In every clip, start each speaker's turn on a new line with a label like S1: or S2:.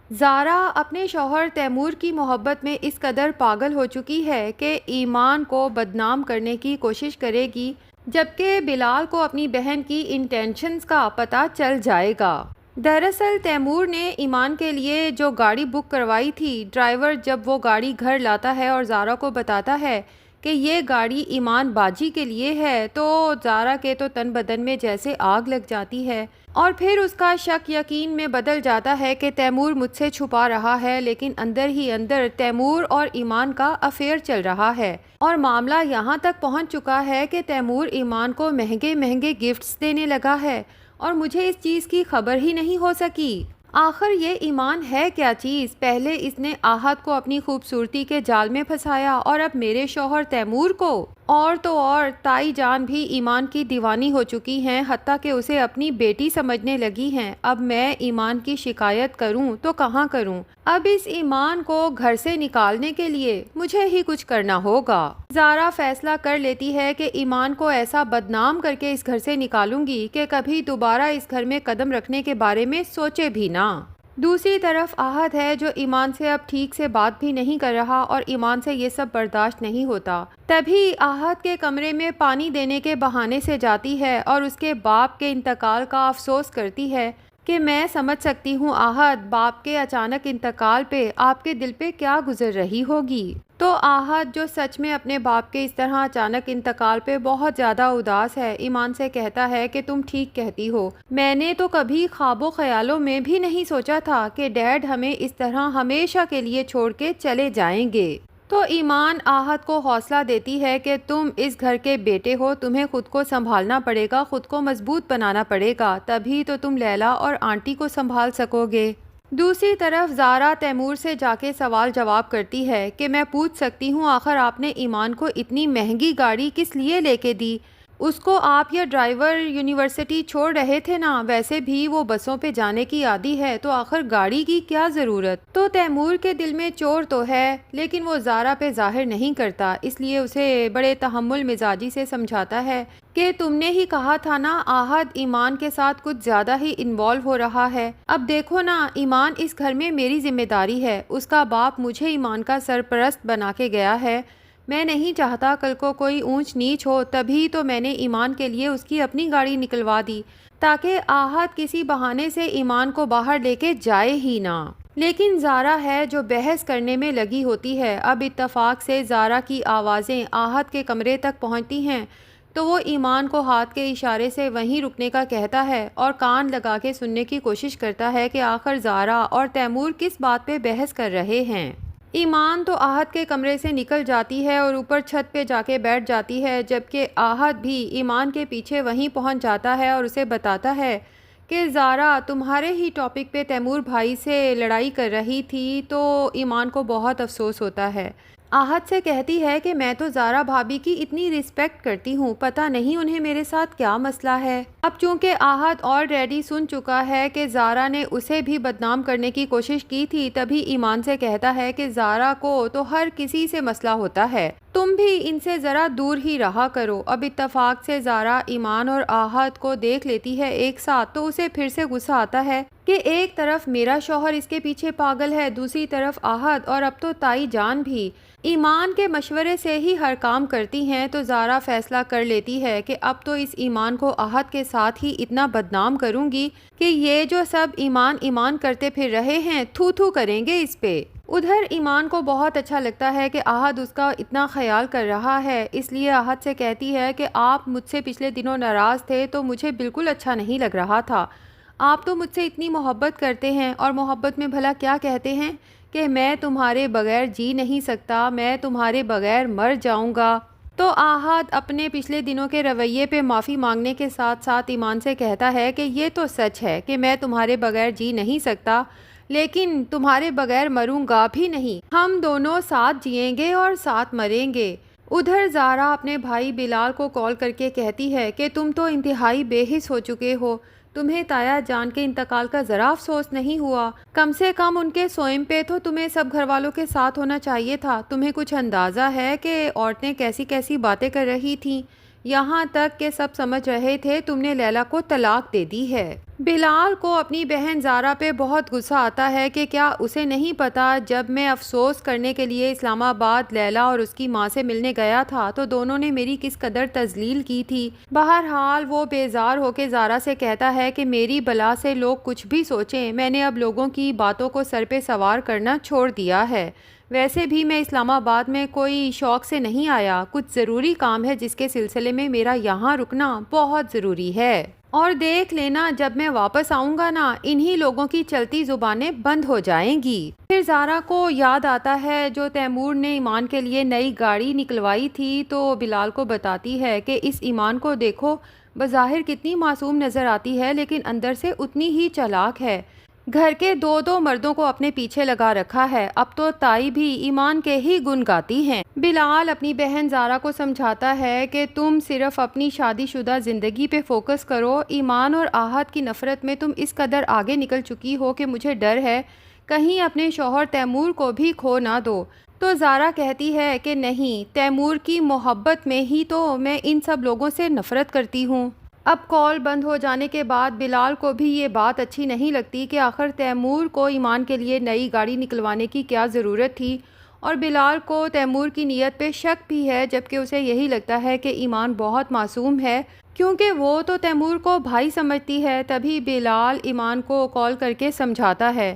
S1: زارا اپنے شوہر تیمور کی محبت میں اس قدر پاگل ہو چکی ہے کہ ایمان کو بدنام کرنے کی کوشش کرے گی، جبکہ بلال کو اپنی بہن کی انٹینشنز کا پتہ چل جائے گا۔ دراصل تیمور نے ایمان کے لیے جو گاڑی بک کروائی تھی، ڈرائیور جب وہ گاڑی گھر لاتا ہے اور زارا کو بتاتا ہے کہ یہ گاڑی ایمان باجی کے لیے ہے، تو زارا کے تو تن بدن میں جیسے آگ لگ جاتی ہے، اور پھر اس کا شک یقین میں بدل جاتا ہے کہ تیمور مجھ سے چھپا رہا ہے، لیکن اندر ہی اندر تیمور اور ایمان کا افیئر چل رہا ہے، اور معاملہ یہاں تک پہنچ چکا ہے کہ تیمور ایمان کو مہنگے مہنگے گفٹس دینے لگا ہے، اور مجھے اس چیز کی خبر ہی نہیں ہو سکی۔ آخر یہ ایمان ہے کیا چیز؟ پہلے اس نے آحت کو اپنی خوبصورتی کے جال میں پھنسایا، اور اب میرے شوہر تیمور کو۔ اور تو اور تائی جان بھی ایمان کی دیوانی ہو چکی ہیں، حتیٰ کہ اسے اپنی بیٹی سمجھنے لگی ہیں۔ اب میں ایمان کی شکایت کروں تو کہاں کروں؟ اب اس ایمان کو گھر سے نکالنے کے لیے مجھے ہی کچھ کرنا ہوگا۔ زارا فیصلہ کر لیتی ہے کہ ایمان کو ایسا بدنام کر کے اس گھر سے نکالوں گی کہ کبھی دوبارہ اس گھر میں قدم رکھنے کے بارے میں سوچے بھی نہ۔ دوسری طرف آحت ہے جو ایمان سے اب ٹھیک سے بات بھی نہیں کر رہا، اور ایمان سے یہ سب برداشت نہیں ہوتا۔ تبھی آحت کے کمرے میں پانی دینے کے بہانے سے جاتی ہے اور اس کے باپ کے انتقال کا افسوس کرتی ہے کہ میں سمجھ سکتی ہوں آحت، باپ کے اچانک انتقال پہ آپ کے دل پہ کیا گزر رہی ہوگی۔ تو آحت جو سچ میں اپنے باپ کے اس طرح اچانک انتقال پہ بہت زیادہ اداس ہے، ایمان سے کہتا ہے کہ تم ٹھیک کہتی ہو، میں نے تو کبھی خواب و خیالوں میں بھی نہیں سوچا تھا کہ ڈیڈ ہمیں اس طرح ہمیشہ کے لیے چھوڑ کے چلے جائیں گے۔ تو ایمان آحت کو حوصلہ دیتی ہے کہ تم اس گھر کے بیٹے ہو، تمہیں خود کو سنبھالنا پڑے گا، خود کو مضبوط بنانا پڑے گا، تبھی تو تم لیلا اور آنٹی کو سنبھال سکو گے۔ دوسری طرف زارا تیمور سے جا کے سوال جواب کرتی ہے کہ میں پوچھ سکتی ہوں آخر آپ نے ایمان کو اتنی مہنگی گاڑی کس لیے لے کے دی؟ اس کو آپ یا ڈرائیور یونیورسٹی چھوڑ رہے تھے نا، ویسے بھی وہ بسوں پہ جانے کی عادی ہے، تو آخر گاڑی کی کیا ضرورت؟ تو تیمور کے دل میں چور تو ہے، لیکن وہ زارا پہ ظاہر نہیں کرتا، اس لیے اسے بڑے تحمل مزاجی سے سمجھاتا ہے کہ تم نے ہی کہا تھا نا آحت ایمان کے ساتھ کچھ زیادہ ہی انوالو ہو رہا ہے۔ اب دیکھو نا، ایمان اس گھر میں میری ذمہ داری ہے، اس کا باپ مجھے ایمان کا سرپرست بنا کے گیا ہے، میں نہیں چاہتا کل کو کوئی اونچ نیچ ہو، تبھی تو میں نے ایمان کے لیے اس کی اپنی گاڑی نکلوا دی تاکہ آحت کسی بہانے سے ایمان کو باہر لے کے جائے ہی نہ۔ لیکن زارا ہے جو بحث کرنے میں لگی ہوتی ہے۔ اب اتفاق سے زارا کی آوازیں آحت کے کمرے تک پہنچتی ہیں تو وہ ایمان کو ہاتھ کے اشارے سے وہیں رکنے کا کہتا ہے اور کان لگا کے سننے کی کوشش کرتا ہے کہ آخر زارا اور تیمور کس بات پہ بحث کر رہے ہیں۔ ایمان تو آحت کے کمرے سے نکل جاتی ہے اور اوپر چھت پہ جا کے بیٹھ جاتی ہے، جبکہ آحت بھی ایمان کے پیچھے وہیں پہنچ جاتا ہے اور اسے بتاتا ہے کہ زارا تمہارے ہی ٹاپک پہ تیمور بھائی سے لڑائی کر رہی تھی، تو ایمان کو بہت افسوس ہوتا ہے۔ آحت سے کہتی ہے کہ میں تو زارا بھابی کی اتنی رسپیکٹ کرتی ہوں، پتہ نہیں انہیں میرے ساتھ کیا مسئلہ ہے۔ اب چونکہ آحت آلریڈی سن چکا ہے کہ زارا نے اسے بھی بدنام کرنے کی کوشش کی تھی، تبھی ایمان سے کہتا ہے کہ زارا کو تو ہر کسی سے مسئلہ ہوتا ہے، تم بھی ان سے ذرا دور ہی رہا کرو۔ اب اتفاق سے زارا ایمان اور آحت کو دیکھ لیتی ہے ایک ساتھ، تو اسے پھر سے غصہ آتا ہے کہ ایک طرف میرا شوہر اس کے پیچھے پاگل ہے، دوسری طرف آحت، اور اب تو تائی جان بھی ایمان کے مشورے سے ہی ہر کام کرتی ہیں۔ تو زارا فیصلہ کر لیتی ہے کہ اب تو اس ایمان کو آحت کے ساتھ ہی اتنا بدنام کروں گی کہ یہ جو سب ایمان ایمان کرتے پھر رہے ہیں تھو تھو کریں گے اس پہ۔ ادھر ایمان کو بہت اچھا لگتا ہے کہ آحت اس کا اتنا خیال کر رہا ہے، اس لیے آحت سے کہتی ہے کہ آپ مجھ سے پچھلے دنوں ناراض تھے تو مجھے بالکل اچھا نہیں لگ رہا تھا، آپ تو مجھ سے اتنی محبت کرتے ہیں، اور محبت میں بھلا کیا کہتے ہیں کہ میں تمہارے بغیر جی نہیں سکتا، میں تمہارے بغیر مر جاؤں گا۔ تو آحت اپنے پچھلے دنوں کے رویے پہ معافی مانگنے کے ساتھ ساتھ ایمان سے کہتا ہے کہ یہ تو سچ ہے کہ میں تمہارے بغیر جی نہیں سکتا، لیکن تمہارے بغیر مروں گا بھی نہیں، ہم دونوں ساتھ جئیں گے اور ساتھ مریں گے۔ ادھر زارا اپنے بھائی بلال کو کال کر کے کہتی ہے کہ تم تو انتہائی بے حس ہو چکے ہو، تمہیں تایا جان کے انتقال کا ذرا افسوس نہیں ہوا؟ کم سے کم ان کے سوئم پہ تو تمہیں سب گھر والوں کے ساتھ ہونا چاہیے تھا۔ تمہیں کچھ اندازہ ہے کہ عورتیں کیسی کیسی باتیں کر رہی تھیں، یہاں تک کہ سب سمجھ رہے تھے تم نے لیلا کو طلاق دے دی ہے۔ بلال کو اپنی بہن زارا پہ بہت غصہ آتا ہے کہ کیا اسے نہیں پتا جب میں افسوس کرنے کے لیے اسلام آباد لیلا اور اس کی ماں سے ملنے گیا تھا تو دونوں نے میری کس قدر تذلیل کی تھی۔ بہرحال وہ بیزار ہو کے زارا سے کہتا ہے کہ میری بلا سے لوگ کچھ بھی سوچیں، میں نے اب لوگوں کی باتوں کو سر پہ سوار کرنا چھوڑ دیا ہے۔ ویسے بھی میں اسلام آباد میں کوئی شوق سے نہیں آیا، کچھ ضروری کام ہے جس کے سلسلے میں میرا یہاں رکنا بہت ضروری ہے، اور دیکھ لینا جب میں واپس آؤں گا نا انہی لوگوں کی چلتی زبانیں بند ہو جائیں گی۔ پھر زارا کو یاد آتا ہے جو تیمور نے ایمان کے لیے نئی گاڑی نکلوائی تھی تو بلال کو بتاتی ہے کہ اس ایمان کو دیکھو، بظاہر کتنی معصوم نظر آتی ہے لیکن اندر سے اتنی ہی چالاک ہے، گھر کے دو مردوں کو اپنے پیچھے لگا رکھا ہے، اب تو تائی بھی ایمان کے ہی گن گاتی ہیں۔ بلال اپنی بہن زارا کو سمجھاتا ہے کہ تم صرف اپنی شادی شدہ زندگی پہ فوکس کرو، ایمان اور آہت کی نفرت میں تم اس قدر آگے نکل چکی ہو کہ مجھے ڈر ہے کہیں اپنے شوہر تیمور کو بھی کھو نہ دو۔ تو زارا کہتی ہے کہ نہیں، تیمور کی محبت میں ہی تو میں ان سب لوگوں سے نفرت کرتی ہوں۔ اب کال بند ہو جانے کے بعد بلال کو بھی یہ بات اچھی نہیں لگتی کہ آخر تیمور کو ایمان کے لیے نئی گاڑی نکلوانے کی کیا ضرورت تھی، اور بلال کو تیمور کی نیت پہ شک بھی ہے جبکہ اسے یہی لگتا ہے کہ ایمان بہت معصوم ہے کیونکہ وہ تو تیمور کو بھائی سمجھتی ہے۔ تبھی بلال ایمان کو کال کر کے سمجھاتا ہے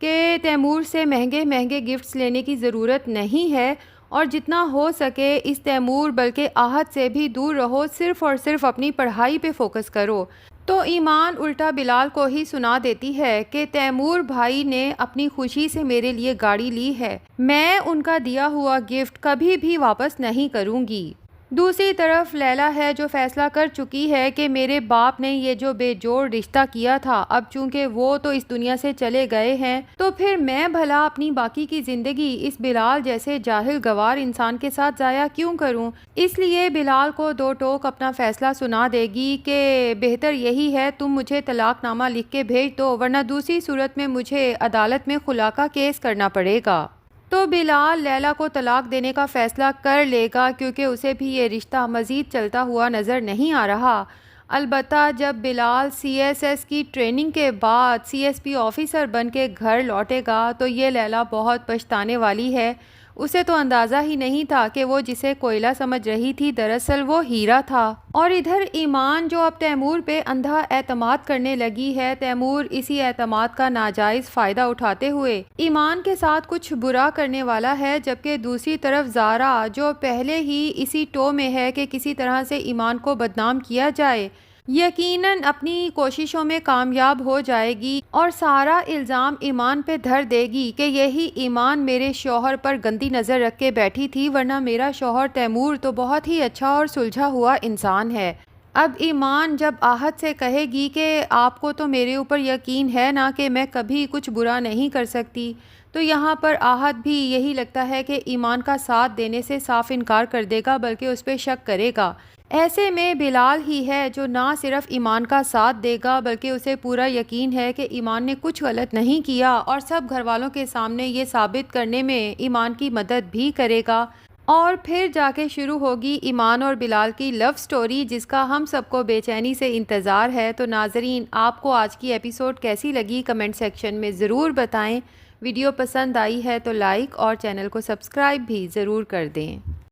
S1: کہ تیمور سے مہنگے مہنگے گفٹس لینے کی ضرورت نہیں ہے، اور جتنا ہو سکے اس تیمور بلکہ آہت سے بھی دور رہو، صرف اور صرف اپنی پڑھائی پہ فوکس کرو۔ تو ایمان الٹا بلال کو ہی سنا دیتی ہے کہ تیمور بھائی نے اپنی خوشی سے میرے لیے گاڑی لی ہے، میں ان کا دیا ہوا گفٹ کبھی بھی واپس نہیں کروں گی۔ دوسری طرف لیلا ہے جو فیصلہ کر چکی ہے کہ میرے باپ نے یہ جو بے جوڑ رشتہ کیا تھا، اب چونکہ وہ تو اس دنیا سے چلے گئے ہیں تو پھر میں بھلا اپنی باقی کی زندگی اس بلال جیسے جاہل گوار انسان کے ساتھ ضائع کیوں کروں۔ اس لیے بلال کو دو ٹوک اپنا فیصلہ سنا دے گی کہ بہتر یہی ہے تم مجھے طلاق نامہ لکھ کے بھیج دو، ورنہ دوسری صورت میں مجھے عدالت میں خلا کا کیس کرنا پڑے گا۔ تو بلال لیلا کو طلاق دینے کا فیصلہ کر لے گا کیونکہ اسے بھی یہ رشتہ مزید چلتا ہوا نظر نہیں آ رہا۔ البتہ جب بلال CSS کی ٹریننگ کے بعد CSP آفیسر بن کے گھر لوٹے گا تو یہ لیلا بہت پچھتانے والی ہے، اسے تو اندازہ ہی نہیں تھا کہ وہ جسے کوئلہ سمجھ رہی تھی دراصل وہ ہیرا تھا۔ اور ادھر ایمان جو اب تیمور پہ اندھا اعتماد کرنے لگی ہے، تیمور اسی اعتماد کا ناجائز فائدہ اٹھاتے ہوئے ایمان کے ساتھ کچھ برا کرنے والا ہے، جبکہ دوسری طرف زارا جو پہلے ہی اسی ٹو میں ہے کہ کسی طرح سے ایمان کو بدنام کیا جائے، یقیناً اپنی کوششوں میں کامیاب ہو جائے گی اور سارا الزام ایمان پہ دھر دے گی کہ یہی ایمان میرے شوہر پر گندی نظر رکھ کے بیٹھی تھی، ورنہ میرا شوہر تیمور تو بہت ہی اچھا اور سلجھا ہوا انسان ہے۔ اب ایمان جب آہت سے کہے گی کہ آپ کو تو میرے اوپر یقین ہے نا کہ میں کبھی کچھ برا نہیں کر سکتی، تو یہاں پر آہت بھی یہی لگتا ہے کہ ایمان کا ساتھ دینے سے صاف انکار کر دے گا بلکہ اس پہ شک کرے گا۔ ایسے میں بلال ہی ہے جو نہ صرف ایمان کا ساتھ دے گا بلکہ اسے پورا یقین ہے کہ ایمان نے کچھ غلط نہیں کیا، اور سب گھر والوں کے سامنے یہ ثابت کرنے میں ایمان کی مدد بھی کرے گا، اور پھر جا کے شروع ہوگی ایمان اور بلال کی لو سٹوری جس کا ہم سب کو بے چینی سے انتظار ہے۔ تو ناظرین، آپ کو آج کی ایپیسوڈ کیسی لگی کمنٹ سیکشن میں ضرور بتائیں۔ ویڈیو پسند آئی ہے تو لائک اور چینل کو سبسکرائب بھی ضرور کر دیں۔